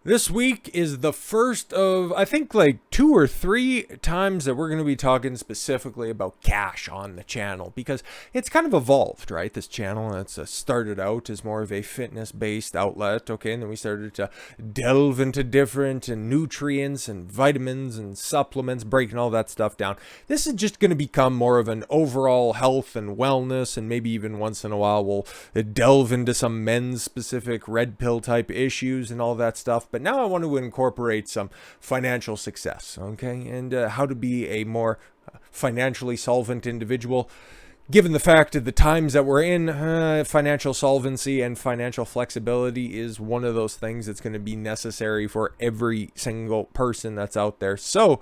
This week is the first of, I think, like 2 or 3 times that we're going to be talking specifically about cash on the channel, because it's kind of evolved, right? This channel, it's started out as more of a fitness-based outlet, okay? And then we started to delve into different nutrients and vitamins and supplements, breaking all that stuff down. This is just going to become more of an overall health and wellness, and maybe even once in a while we'll delve into some men's-specific red pill type issues and all that stuff. But now I want to incorporate some financial success, okay, and how to be a more financially solvent individual. Given the fact of the times that we're in, financial solvency and financial flexibility is one of those things that's going to be necessary for every single person that's out there. So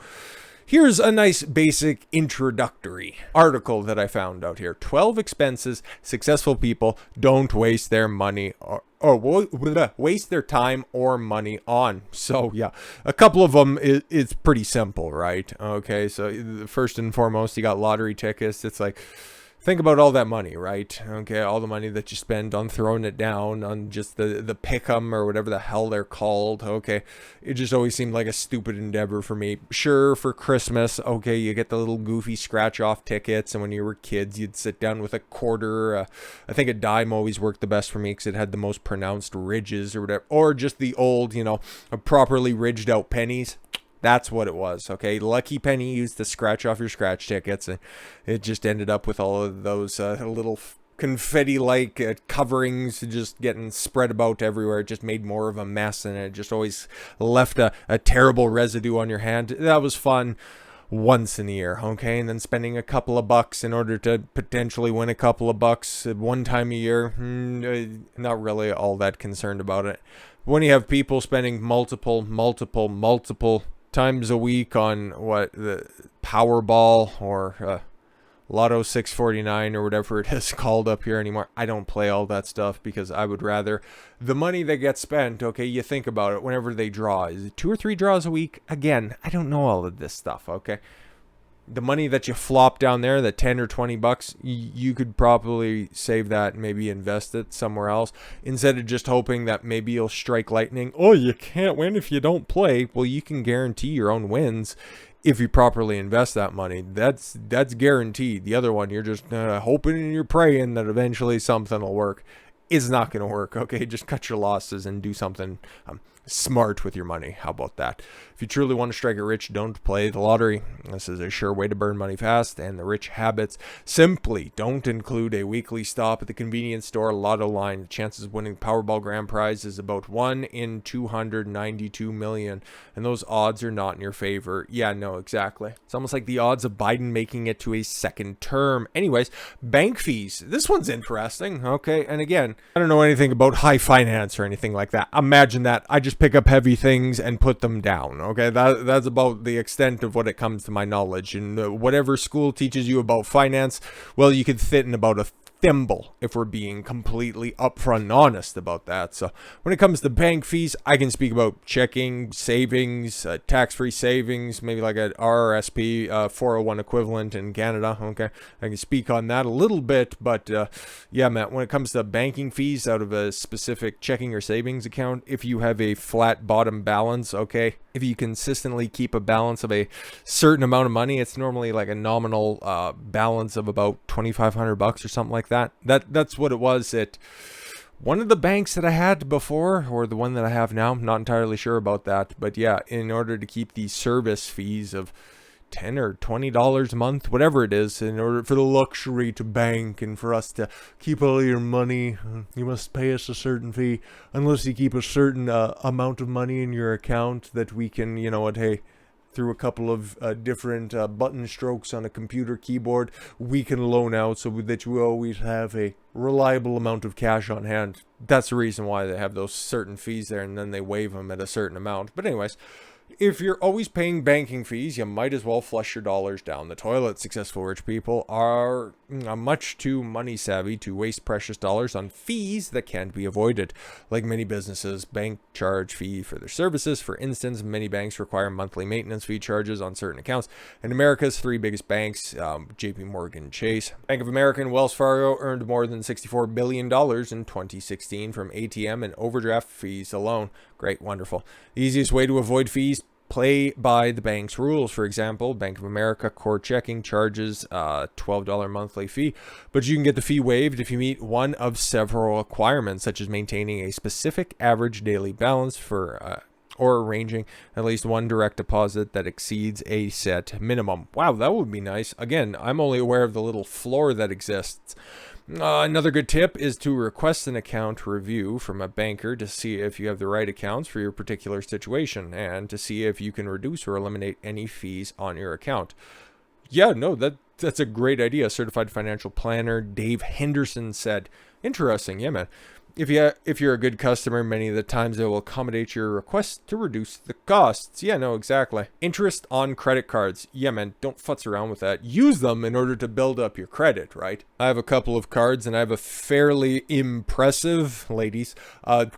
here's a nice basic introductory article that I found out here. 12 expenses successful people don't waste their money or waste their time or money on. So yeah, a couple of them it's pretty simple, right? Okay, so first and foremost, you got lottery tickets. It's like, think about all that money, right? Okay, all the money that you spend on throwing it down on just the pick'em or whatever the hell they're called. Okay, it just always seemed like a stupid endeavor for me. Sure, for Christmas, okay, you get the little goofy scratch-off tickets, and when you were kids, you'd sit down with a quarter. I think a dime always worked the best for me because it had the most pronounced ridges or whatever, or just the old, properly ridged out pennies. That's what it was, okay? Lucky Penny used to scratch off your scratch tickets, and it just ended up with all of those little confetti-like coverings just getting spread about everywhere. It just made more of a mess, and it just always left a terrible residue on your hand. That was fun once in a year, okay? And then spending a couple of bucks in order to potentially win a couple of bucks at one time a year, not really all that concerned about it. When you have people spending multiple times a week on the Powerball or Lotto 649 or whatever it is called up here anymore. I don't play all that stuff because I would rather the money that gets spent, okay, you think about it, whenever they draw, is it 2 or 3 draws a week? Again, I don't know all of this stuff, okay? The money that you flop down there, the 10 or 20 bucks, you could probably save that and maybe invest it somewhere else instead of just hoping that maybe you'll strike lightning. Oh, you can't win if you don't play. Well, you can guarantee your own wins if you properly invest that money. That's guaranteed. The other one, you're just hoping and you're praying that eventually something will work. It's not going to work, okay? Just cut your losses and do something smart with your money. How about that? If you truly want to strike it rich, don't play the lottery. This is a sure way to burn money fast, and the rich habits simply don't include a weekly stop at the convenience store lotto line. The chances of winning the Powerball grand prize is about 1 in 292 million, and those odds are not in your favor. Yeah, no, exactly. It's almost like the odds of Biden making it to a second term. Anyways, bank fees. This one's interesting, okay? And again, I don't know anything about high finance or anything like that. Imagine that. I just pick up heavy things and put them down, okay? That's about the extent of what it comes to my knowledge. And whatever school teaches you about finance, well, you could fit in about a thimble if we're being completely upfront and honest about that. So when it comes to bank fees, I can speak about checking, savings, tax-free savings, maybe like an RRSP, 401 equivalent in Canada. Okay, I can speak on that a little bit, but yeah, Matt, when it comes to banking fees out of a specific checking or savings account, if you have a flat bottom balance, okay, if you consistently keep a balance of a certain amount of money, it's normally like a nominal balance of about $2,500 or something like that. That's what it was at one of the banks that I had before, or the one that I have now. I'm not entirely sure about that, but yeah, in order to keep these service fees of $10 or $20 a month, whatever it is, in order for the luxury to bank and for us to keep all your money, you must pay us a certain fee. Unless you keep a certain amount of money in your account that we can, hey, through a couple of different button strokes on a computer keyboard, we can loan out so that you always have a reliable amount of cash on hand. That's the reason why they have those certain fees there, and then they waive them at a certain amount. But anyways, If you're always paying banking fees, you might as well flush your dollars down the toilet. Successful rich people are much too money savvy to waste precious dollars on fees that can't be avoided. Like many businesses, banks charge fee for their services. For instance, many banks require monthly maintenance fee charges on certain accounts. And America's three biggest banks, JP Morgan Chase, Bank of America, and Wells Fargo, earned more than $64 billion in 2016 from ATM and overdraft fees alone. Great, wonderful. The easiest way to avoid fees: play by the bank's rules. For example, Bank of America core checking charges a $12 monthly fee, but you can get the fee waived if you meet one of several requirements, such as maintaining a specific average daily balance for or arranging at least one direct deposit that exceeds a set minimum. Wow, that would be nice. Again, I'm only aware of the little floor that exists. Another good tip is to request an account review from a banker to see if you have the right accounts for your particular situation and to see if you can reduce or eliminate any fees on your account. Yeah, no, that's a great idea. Certified financial planner Dave Henderson said. Interesting, yeah, man. If you're a good customer, many of the times they will accommodate your request to reduce the costs. Yeah, no, exactly. Interest on credit cards. Yeah, man, don't futz around with that. Use them in order to build up your credit, right? I have a couple of cards and I have a fairly impressive, ladies,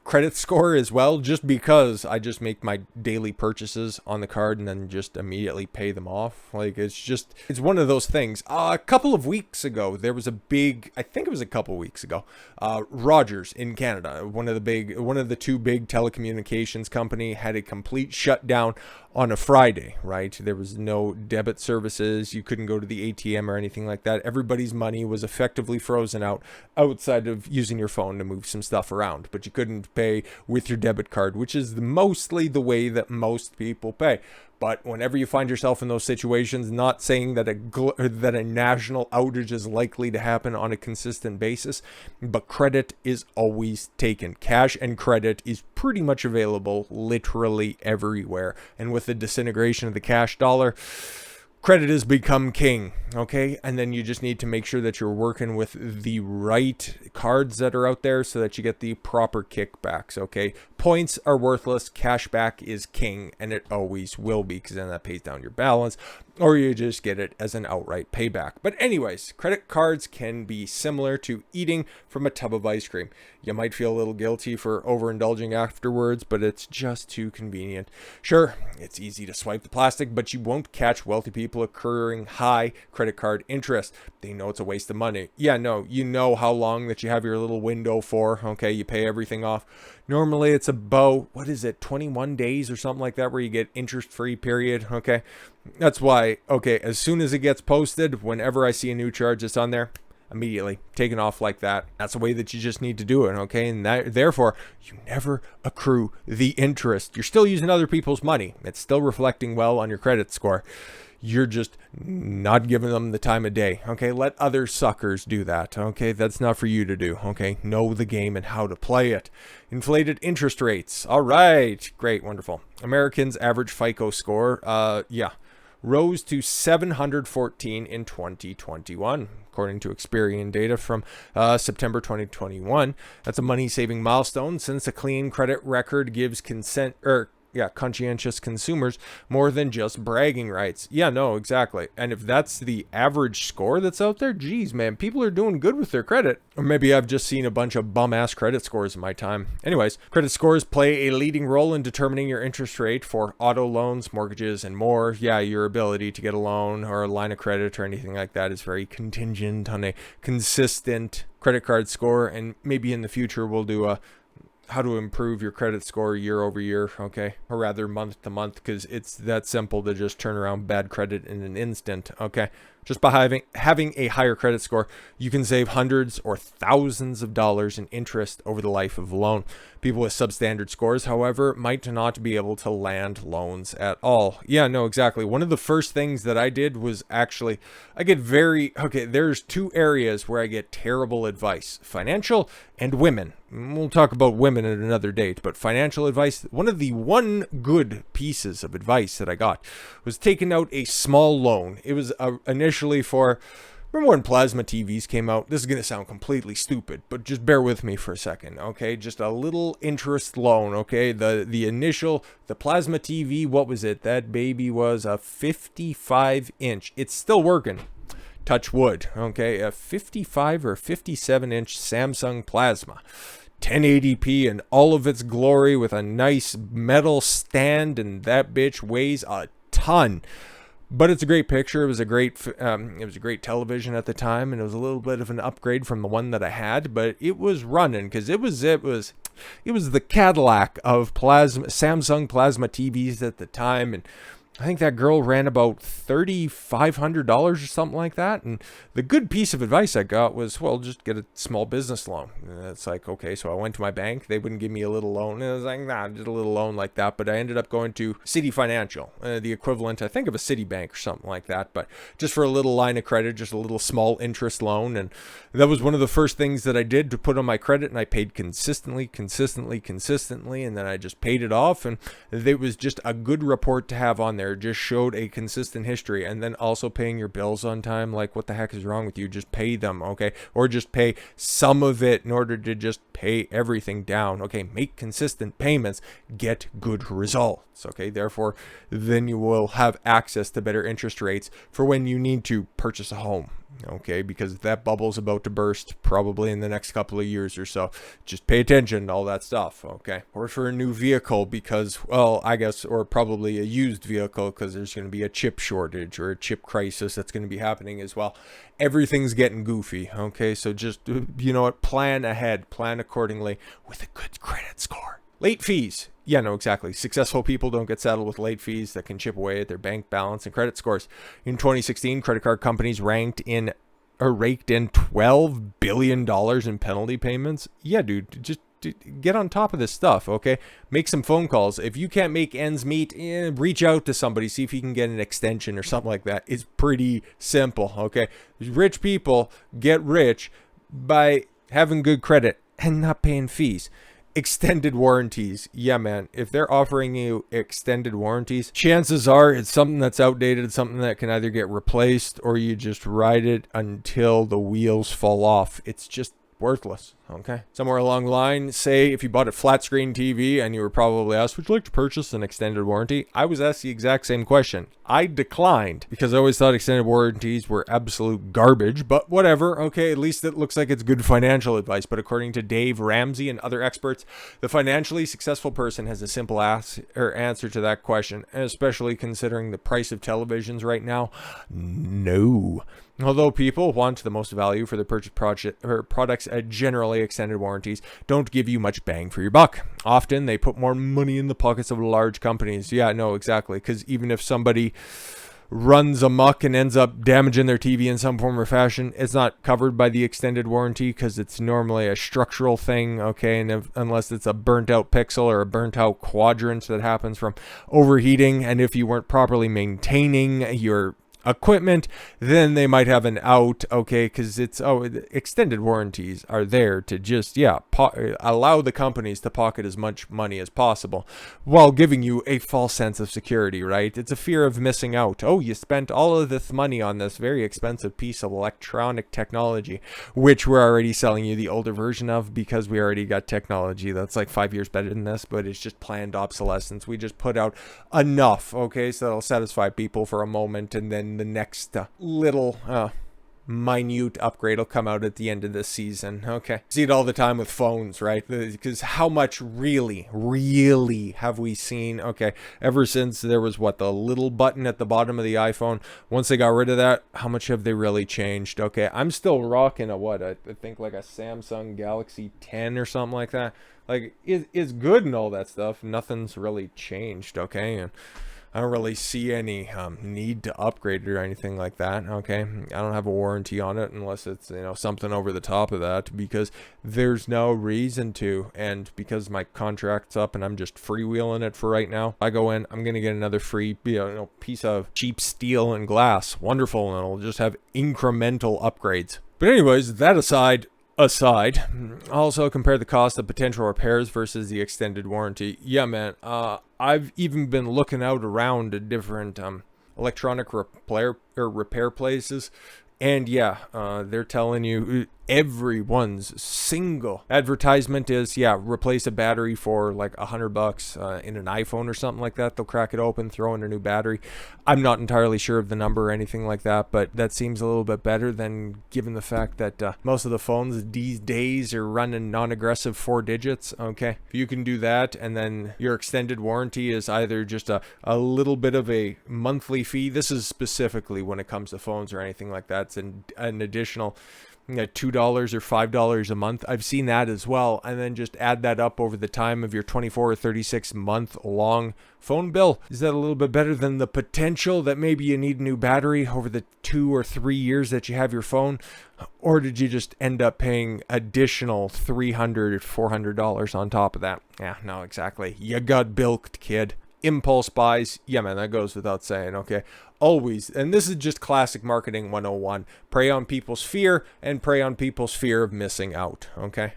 credit score as well, just because I just make my daily purchases on the card and then just immediately pay them off. Like, it's one of those things. A couple of weeks ago, there was I think it was a couple weeks ago, Rogers in Canada, one of the two big telecommunications company, had a complete shutdown on a Friday, right? There was no debit services. You couldn't go to the ATM or anything like that. Everybody's money was effectively frozen out outside of using your phone to move some stuff around, but you couldn't pay with your debit card, which is mostly the way that most people pay. But whenever you find yourself in those situations, not saying that a national outage is likely to happen on a consistent basis, but credit is always taken. Cash and credit is pretty much available literally everywhere. And with the disintegration of the cash dollar, credit has become king, okay? And then you just need to make sure that you're working with the right cards that are out there so that you get the proper kickbacks, okay? Points are worthless. Cashback is king, and it always will be, because then that pays down your balance, or you just get it as an outright payback. But anyways, credit cards can be similar to eating from a tub of ice cream. You might feel a little guilty for overindulging afterwards, but it's just too convenient. Sure, it's easy to swipe the plastic, but you won't catch wealthy people accruing high credit card interest. They know it's a waste of money. Yeah, no, you know how long that you have your little window for, okay? You pay everything off. Normally it's about, 21 days or something like that, where you get interest-free period, okay? That's why, okay, as soon as it gets posted, whenever I see a new charge that's on there, immediately taken off like that. That's the way that you just need to do it, okay? And therefore, you never accrue the interest. You're still using other people's money. It's still reflecting well on your credit score. You're just not giving them the time of day, okay? Let other suckers do that, okay? That's not for you to do, okay? Know the game and how to play it. Inflated interest rates. All right. Great. Wonderful. Americans' average FICO score, rose to 714 in 2021, according to Experian data from September 2021. That's a money-saving milestone, since a clean credit record gives conscientious consumers more than just bragging rights. Yeah, no, exactly. And if that's the average score that's out there, geez, man, people are doing good with their credit. Or maybe I've just seen a bunch of bum-ass credit scores in my time. Anyways, credit scores play a leading role in determining your interest rate for auto loans, mortgages, and more. Yeah, your ability to get a loan or a line of credit or anything like that is very contingent on a consistent credit card score. And maybe in the future we'll do how to improve your credit score year over year, okay? Or rather month to month, because it's that simple to just turn around bad credit in an instant, okay? Just by having a higher credit score, you can save hundreds or thousands of dollars in interest over the life of a loan. People with substandard scores, however, might not be able to land loans at all. Yeah, no, exactly. One of the first things that I did was there's two areas where I get terrible advice: financial and women. We'll talk about women at another date, but financial advice, one of the good pieces of advice that I got was taking out a small loan. It was initially for Remember when plasma TVs came out? This is going to sound completely stupid, but just bear with me for a second, okay? Just a little interest loan, okay? The plasma TV, what was it? That baby was a 55-inch. It's still working. Touch wood, okay? A 55 or 57-inch Samsung plasma. 1080p in all of its glory with a nice metal stand, and that bitch weighs a ton. But it's a great picture. It was a great television at the time, and it was a little bit of an upgrade from the one that I had. But it was running because it was the Cadillac of Samsung plasma TVs at the time, and I think that girl ran about $3,500 or something like that. And the good piece of advice I got was, well, just get a small business loan. And it's like, okay, so I went to my bank. They wouldn't give me a little loan. And I was like, nah, just a little loan like that. But I ended up going to City Financial, the equivalent, I think, of a Citibank or something like that. But just for a little line of credit, just a little small interest loan. And that was one of the first things that I did to put on my credit. And I paid consistently. And then I just paid it off. And it was just a good report to have on there. Just showed a consistent history. And then also paying your bills on time. Like, what the heck is wrong with you? Just pay them, okay? Or just pay some of it in order to just pay everything down, okay? Make consistent payments, get good results, okay? Therefore, then you will have access to better interest rates for when you need to purchase a home, okay? Because that bubble's about to burst probably in the next couple of years or so. Just pay attention to all that stuff, okay? Or for a new vehicle because, well, I guess, or probably a used vehicle because there's going to be a chip shortage or a chip crisis that's going to be happening as well. Everything's getting goofy, okay? So just, you know what, plan ahead, plan accordingly with a good credit score. Late fees. Yeah, no, exactly. Successful people don't get saddled with late fees that can chip away at their bank balance and credit scores. In 2016, credit card companies raked in $12 billion in penalty payments. Yeah, dude, just get on top of this stuff, okay? Make some phone calls. If you can't make ends meet, reach out to somebody, see if you can get an extension or something like that. It's pretty simple, okay? Rich people get rich by having good credit and not paying fees. Extended warranties. Yeah, man, if they're offering you extended warranties, chances are it's something that's outdated, something that can either get replaced or you just ride it until the wheels fall off. It's just worthless, okay? Somewhere along the line, say if you bought a flat screen TV and you were probably asked, would you like to purchase an extended warranty? I was asked the exact same question. I declined because I always thought extended warranties were absolute garbage, but whatever, okay? At least it looks like it's good financial advice. But according to Dave Ramsey and other experts, the financially successful person has a simple answer to that question, especially considering the price of televisions right now. No. Although people want the most value for their purchase products, generally extended warranties don't give you much bang for your buck. Often they put more money in the pockets of large companies. Yeah, no, exactly. Because even if somebody runs amok and ends up damaging their TV in some form or fashion, it's not covered by the extended warranty because it's normally a structural thing, okay? And unless it's a burnt out pixel or a burnt out quadrant that happens from overheating, and if you weren't properly maintaining your equipment, then they might have an out, okay? Because extended warranties are there to just allow the companies to pocket as much money as possible while giving you a false sense of security, right? It's a fear of missing out. Oh, you spent all of this money on this very expensive piece of electronic technology, which we're already selling you the older version of because we already got technology that's like 5 years better than this, but it's just planned obsolescence. We just put out enough, okay, so that'll satisfy people for a moment, and then the next little minute upgrade will come out at the end of this season. Okay, see it all the time with phones, right? Because how much really have we seen? Okay, ever since there was the little button at the bottom of the iPhone, once they got rid of that, how much have they really changed? Okay, I'm still rocking I think like a Samsung Galaxy 10 or something like that. Like it's good and all that stuff. Nothing's really changed, okay? And I don't really see any need to upgrade it or anything like that, okay? I don't have a warranty on it unless it's, something over the top of that, because there's no reason to. And because my contract's up and I'm just freewheeling it for right now, I go in, I'm going to get another free piece of cheap steel and glass. Wonderful, and it'll just have incremental upgrades. But anyways, that aside, also compare the cost of potential repairs versus the extended warranty. Yeah, man, I've even been looking out around at different electronic repair places, And yeah, they're telling you everyone's single advertisement is, yeah, replace a battery for like $100 in an iPhone or something like that. They'll crack it open, throw in a new battery. I'm not entirely sure of the number or anything like that, but that seems a little bit better than given the fact that most of the phones these days are running non-aggressive 4 digits. Okay, if you can do that, and then your extended warranty is either just a little bit of a monthly fee. This is specifically when it comes to phones or anything like that. It's an additional $2 or $5 a month. I've seen that as well. And then just add that up over the time of your 24 or 36 month long phone bill. Is that a little bit better than the potential that maybe you need a new battery over the 2 or 3 years that you have your phone? Or did you just end up paying additional $300, $400 on top of that? Yeah, no, exactly. You got bilked, kid. Impulse buys, yeah, man, that goes without saying. Okay, always, and this is just classic marketing 101. Prey on people's fear and prey on people's fear of missing out. Okay,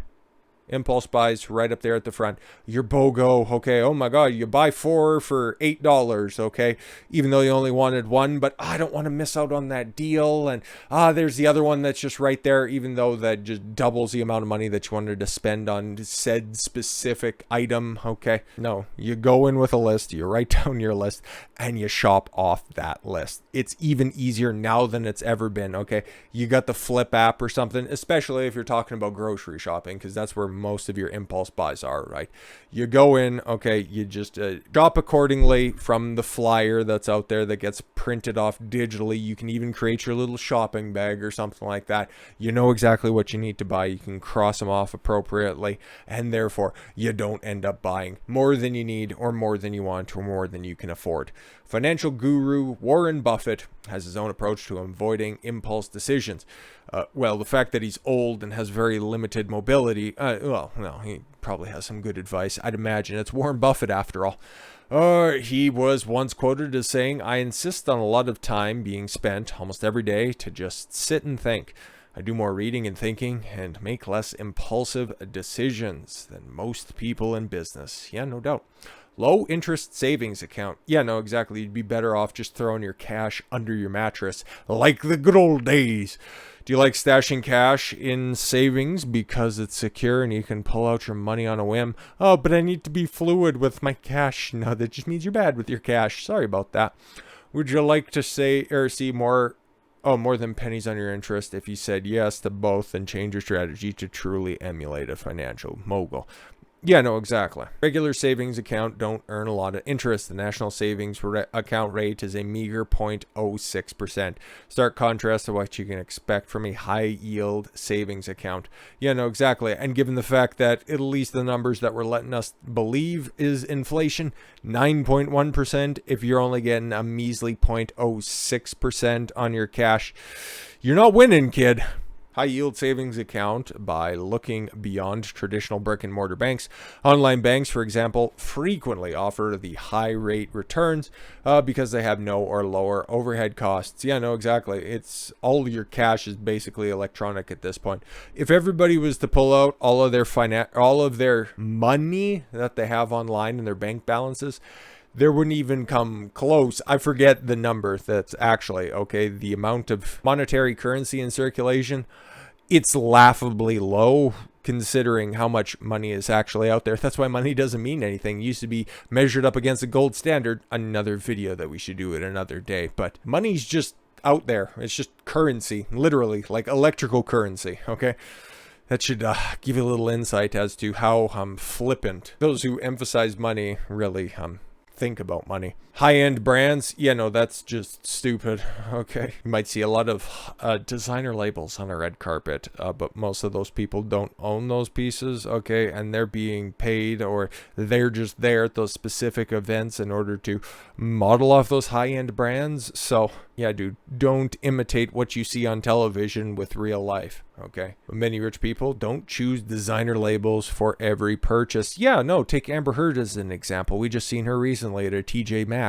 impulse buys right up there at the front. Your BOGO, okay, oh my god, you buy 4 for $8, okay, even though you only wanted 1, but I don't want to miss out on that deal. And there's the other one that's just right there, even though that just doubles the amount of money that you wanted to spend on said specific item. Okay, no, you go in with a list, you write down your list, and you shop off that list. It's even easier now than it's ever been. Okay, you got the Flip app or something, especially if you're talking about grocery shopping, because that's where most of your impulse buys are, right? You go in, okay, you just shop accordingly from the flyer that's out there that gets printed off digitally. You can even create your little shopping bag or something like that. You know exactly what you need to buy. You can cross them off appropriately, and therefore you don't end up buying more than you need or more than you want or more than you can afford. Financial guru Warren Buffett has his own approach to avoiding impulse decisions. Well, the fact that he's old and has very limited mobility, he probably has some good advice. I'd imagine it's Warren Buffett after all. He was once quoted as saying, "I insist on a lot of time being spent almost every day to just sit and think. I do more reading and thinking and make less impulsive decisions than most people in business." Yeah, no doubt. Low interest savings account. Yeah, no, exactly. You'd be better off just throwing your cash under your mattress like the good old days. Do you like stashing cash in savings because it's secure and you can pull out your money on a whim? Oh, but I need to be fluid with my cash. No, that just means you're bad with your cash. Sorry about that. Would you like to say or see more than pennies on your interest? If you said yes to both, then change your strategy to truly emulate a financial mogul. Yeah, no, exactly. Regular savings account don't earn a lot of interest. The national savings account rate is a meager 0.06%. Stark contrast to what you can expect from a high-yield savings account. Yeah, no, exactly. And given the fact that at least the numbers that we're letting us believe is inflation, 9.1%, if you're only getting a measly 0.06% on your cash, you're not winning, kid. High yield savings account by looking beyond traditional brick and mortar banks. Online banks, for example, frequently offer the high rate returns because they have no or lower overhead costs. Yeah, no, exactly. It's all your cash is basically electronic at this point. If everybody was to pull out all of their money that they have online in their bank balances, there wouldn't even come close. I forget the number that's actually, okay, the amount of monetary currency in circulation. It's laughably low considering how much money is actually out there. That's why money doesn't mean anything. It used to be measured up against the gold standard. Another video that we should do at another day. But money's just out there. It's just currency, literally, like electrical currency, okay? That should give you a little insight as to how flippant those who emphasize money really think about money. High-end brands, yeah, no, that's just stupid. Okay, you might see a lot of designer labels on a red carpet, but most of those people don't own those pieces, okay, and they're being paid or they're just there at those specific events in order to model off those high-end brands. So yeah, dude, don't imitate what you see on television with real life, okay? Many rich people don't choose designer labels for every purchase. Yeah, no, take Amber Heard as an example. We just seen her recently at a TJ Maxx.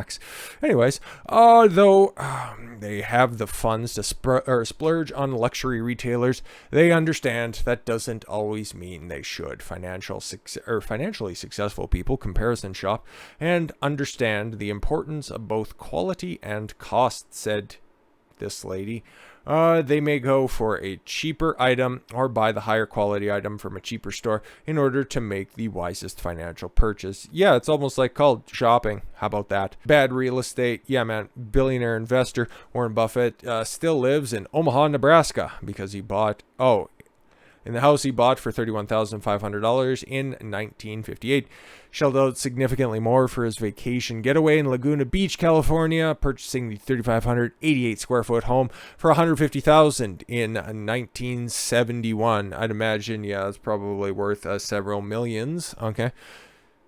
Anyways, though they have the funds to splurge on luxury retailers, they understand that doesn't always mean they should. Financially successful people comparison shop and understand the importance of both quality and cost, said this lady, they may go for a cheaper item or buy the higher quality item from a cheaper store in order to make the wisest financial purchase. Yeah, it's almost like called shopping. How about that? Bad real estate. Yeah, man. Billionaire investor Warren Buffett still lives in Omaha, Nebraska because he bought, in the house he bought for $31,500 in 1958. Shelled out significantly more for his vacation getaway in Laguna Beach, California, purchasing the 3,588 square foot home for $150,000 in 1971. I'd imagine, yeah, it's probably worth several millions. Okay.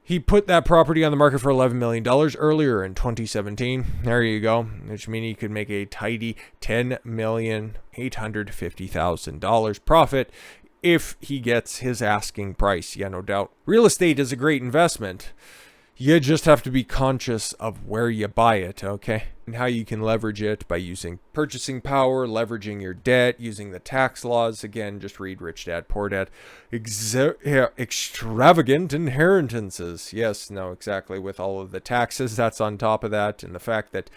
He put that property on the market for $11 million earlier in 2017. There you go. Which means he could make a tidy $10,850,000 profit if he gets his asking price. Yeah, no doubt. Real estate is a great investment. You just have to be conscious of where you buy it, okay? And how you can leverage it by using purchasing power, leveraging your debt, using the tax laws. Again, just read Rich Dad, Poor Dad. Extravagant inheritances. Yes, no, exactly. With all of the taxes that's on top of that, and the fact that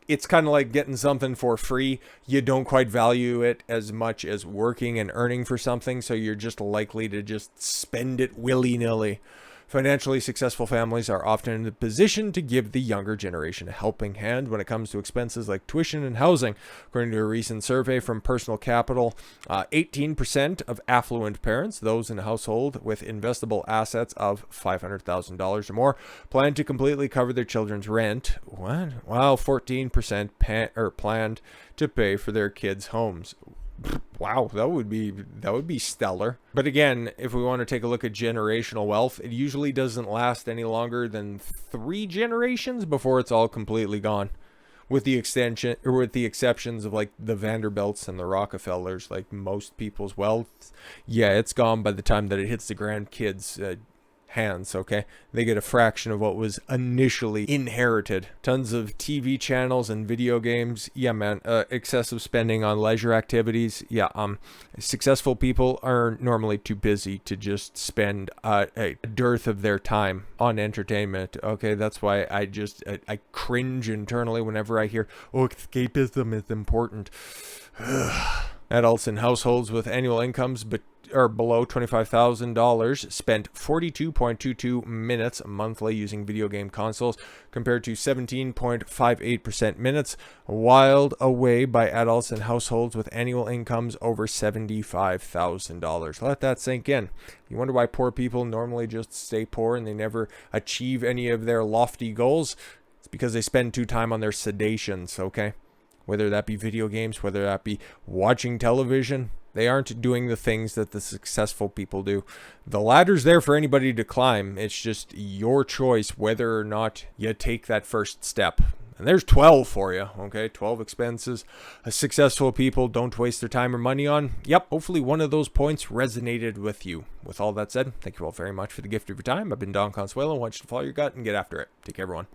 it's kind of like getting something for free. You don't quite value it as much as working and earning for something, so you're just likely to just spend it willy-nilly. Financially successful families are often in a position to give the younger generation a helping hand when it comes to expenses like tuition and housing. According to a recent survey from Personal Capital, 18% of affluent parents, those in a household with investable assets of $500,000 or more, plan to completely cover their children's rent, while 14% planned to pay for their kids' homes. Wow, that would be stellar. But again, if we want to take a look at generational wealth, it usually doesn't last any longer than 3 generations before it's all completely gone. With the exceptions of like the Vanderbilts and the Rockefellers, like most people's wealth, yeah, it's gone by the time that it hits the grandkids' hands, okay? They get a fraction of what was initially inherited. Tons of TV channels and video games. Yeah, man. Excessive spending on leisure activities. Yeah, successful people are normally too busy to just spend a dearth of their time on entertainment, okay? That's why I cringe internally whenever I hear, escapism is important. Adults in households with annual incomes below $25,000 spent 42.22 minutes monthly using video game consoles, compared to 17.58% minutes whiled away by adults in households with annual incomes over $75,000. Let that sink in. You wonder why poor people normally just stay poor and they never achieve any of their lofty goals? It's because they spend too time on their sedations, okay? Whether that be video games, whether that be watching television, they aren't doing the things that the successful people do. The ladder's there for anybody to climb. It's just your choice whether or not you take that first step. And there's 12 for you, okay? 12 expenses successful people don't waste their time or money on. Yep, hopefully one of those points resonated with you. With all that said, thank you all very much for the gift of your time. I've been Don Consuelo. I want you to follow your gut and get after it. Take care, everyone.